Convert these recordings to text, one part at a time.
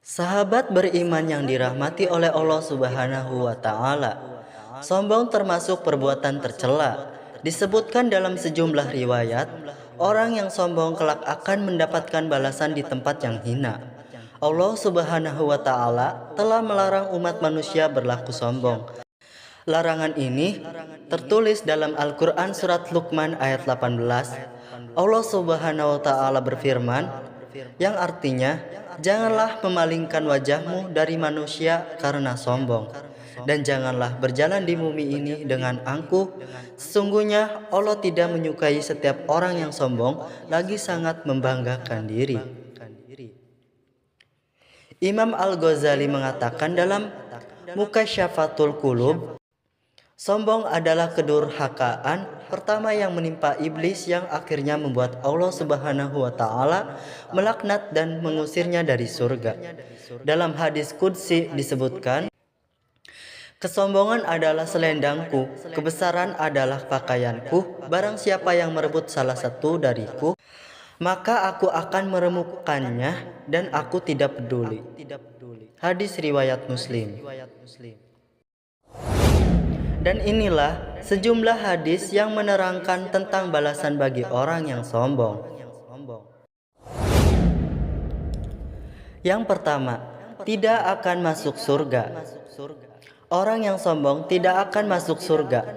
Sahabat beriman yang dirahmati oleh Allah Subhanahu wa Ta'ala, sombong termasuk perbuatan tercela. Disebutkan dalam sejumlah riwayat, orang yang sombong kelak akan mendapatkan balasan di tempat yang hina. Allah Subhanahu wa Ta'ala telah melarang umat manusia berlaku sombong. Larangan ini tertulis dalam Al-Quran Surat Luqman ayat 18. Allah Subhanahu wa Ta'ala berfirman, yang artinya, janganlah memalingkan wajahmu dari manusia karena sombong, dan janganlah berjalan di bumi ini dengan angkuh. Sesungguhnya Allah tidak menyukai setiap orang yang sombong, lagi sangat membanggakan diri. Imam Al-Ghazali mengatakan dalam Mukasyafatul Qulub, sombong adalah kedurhakaan pertama yang menimpa iblis yang akhirnya membuat Allah Subhanahu wa Ta'ala melaknat dan mengusirnya dari surga. Dalam hadis qudsi disebutkan, kesombongan adalah selendangku, kebesaran adalah pakaianku. Barang siapa yang merebut salah satu dariku, maka aku akan meremukkannya dan aku tidak peduli. Hadis riwayat Muslim. Dan inilah sejumlah hadis yang menerangkan tentang balasan bagi orang yang sombong. Yang pertama, tidak akan masuk surga. Orang yang sombong tidak akan masuk surga.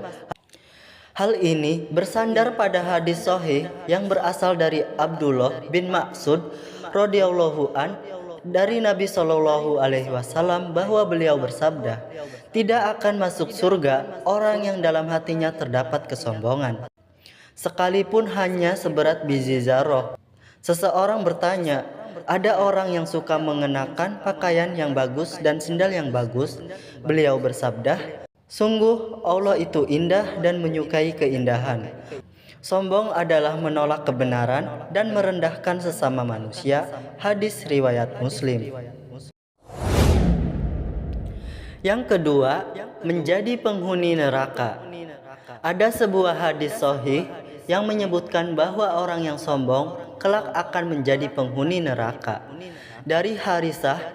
Hal ini bersandar pada hadis sahih yang berasal dari Abdullah bin Mas'ud radhiyallahu an dari Nabi Shallallahu alaihi wasallam bahwa beliau bersabda, tidak akan masuk surga orang yang dalam hatinya terdapat kesombongan, sekalipun hanya seberat biji zarah. Seseorang bertanya, ada orang yang suka mengenakan pakaian yang bagus dan sendal yang bagus. Beliau bersabda, sungguh Allah itu indah dan menyukai keindahan. Sombong adalah menolak kebenaran dan merendahkan sesama manusia. Hadis riwayat Muslim. Yang kedua, menjadi penghuni neraka. Ada sebuah hadis sahih yang menyebutkan bahwa orang yang sombong kelak akan menjadi penghuni neraka. Dari Harisah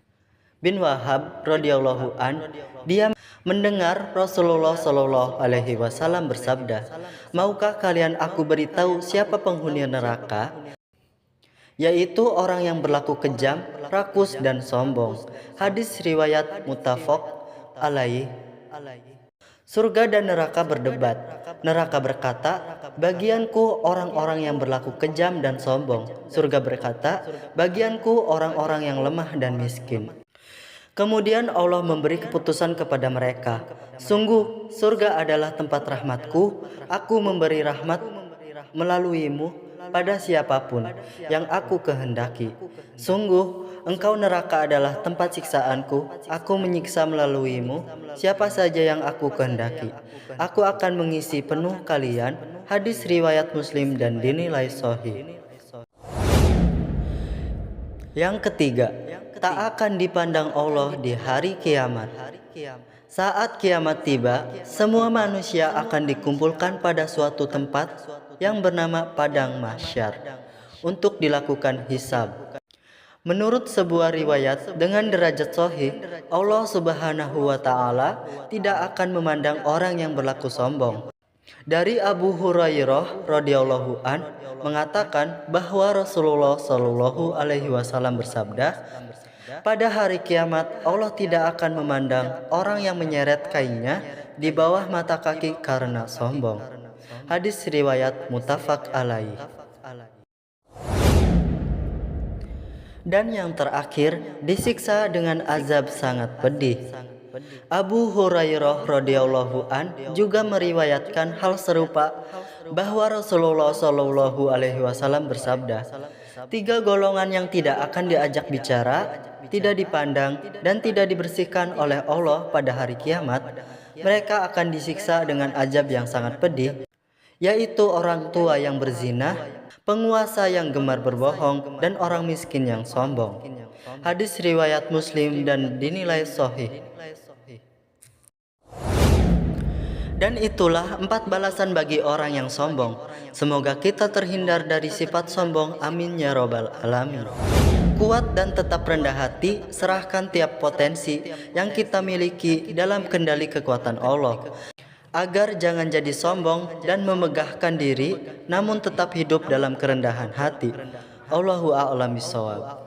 bin Wahab radhiyallahu an, dia mendengar Rasulullah Shallallahu alaihi wasallam bersabda, maukah kalian aku beritahu siapa penghuni neraka? Yaitu orang yang berlaku kejam, rakus dan sombong. Hadis riwayat muttafaq alaih. Surga dan neraka berdebat. Neraka berkata, bagianku orang-orang yang berlaku kejam dan sombong. Surga berkata, bagianku orang-orang yang lemah dan miskin. Kemudian Allah memberi keputusan kepada mereka, sungguh surga adalah tempat rahmatku. Aku memberi rahmat melaluimu pada siapapun yang aku kehendaki. Sungguh engkau neraka adalah tempat siksaanku. Aku menyiksa melaluimu siapa saja yang aku kehendaki. Aku akan mengisi penuh kalian. Hadis riwayat Muslim dan dinilai sahih. Yang ketiga, tak akan dipandang Allah di hari kiamat. Saat kiamat tiba, semua manusia akan dikumpulkan pada suatu tempat yang bernama Padang Mahsyar untuk dilakukan hisab. Menurut sebuah riwayat dengan derajat sahih, Allah Subhanahu wa Ta'ala tidak akan memandang orang yang berlaku sombong. Dari Abu Hurairah radhiyallahu an mengatakan bahwa Rasulullah Shallallahu alaihi wasallam bersabda, pada hari kiamat Allah tidak akan memandang orang yang menyeret kainnya di bawah mata kaki karena sombong. Hadis riwayat muttafaq alaih. Dan yang terakhir, disiksa dengan azab sangat pedih. Abu Hurairah radhiyallahu an juga meriwayatkan hal serupa bahwa Rasulullah Shallallahu alaihi wasallam bersabda, tiga golongan yang tidak akan diajak bicara, tidak dipandang dan tidak dibersihkan oleh Allah pada hari kiamat, mereka akan disiksa dengan azab yang sangat pedih, yaitu orang tua yang berzina, penguasa yang gemar berbohong, dan orang miskin yang sombong. Hadis riwayat Muslim dan dinilai sahih. Dan itulah 4 balasan bagi orang yang sombong. Semoga kita terhindar dari sifat sombong. Amin ya robbal alamin. kuat dan tetap rendah hati, serahkan tiap potensi yang kita miliki dalam kendali kekuatan Allah. Agar jangan jadi sombong dan memegahkan diri, namun tetap hidup dalam kerendahan hati. Allahu a'lam bishawab.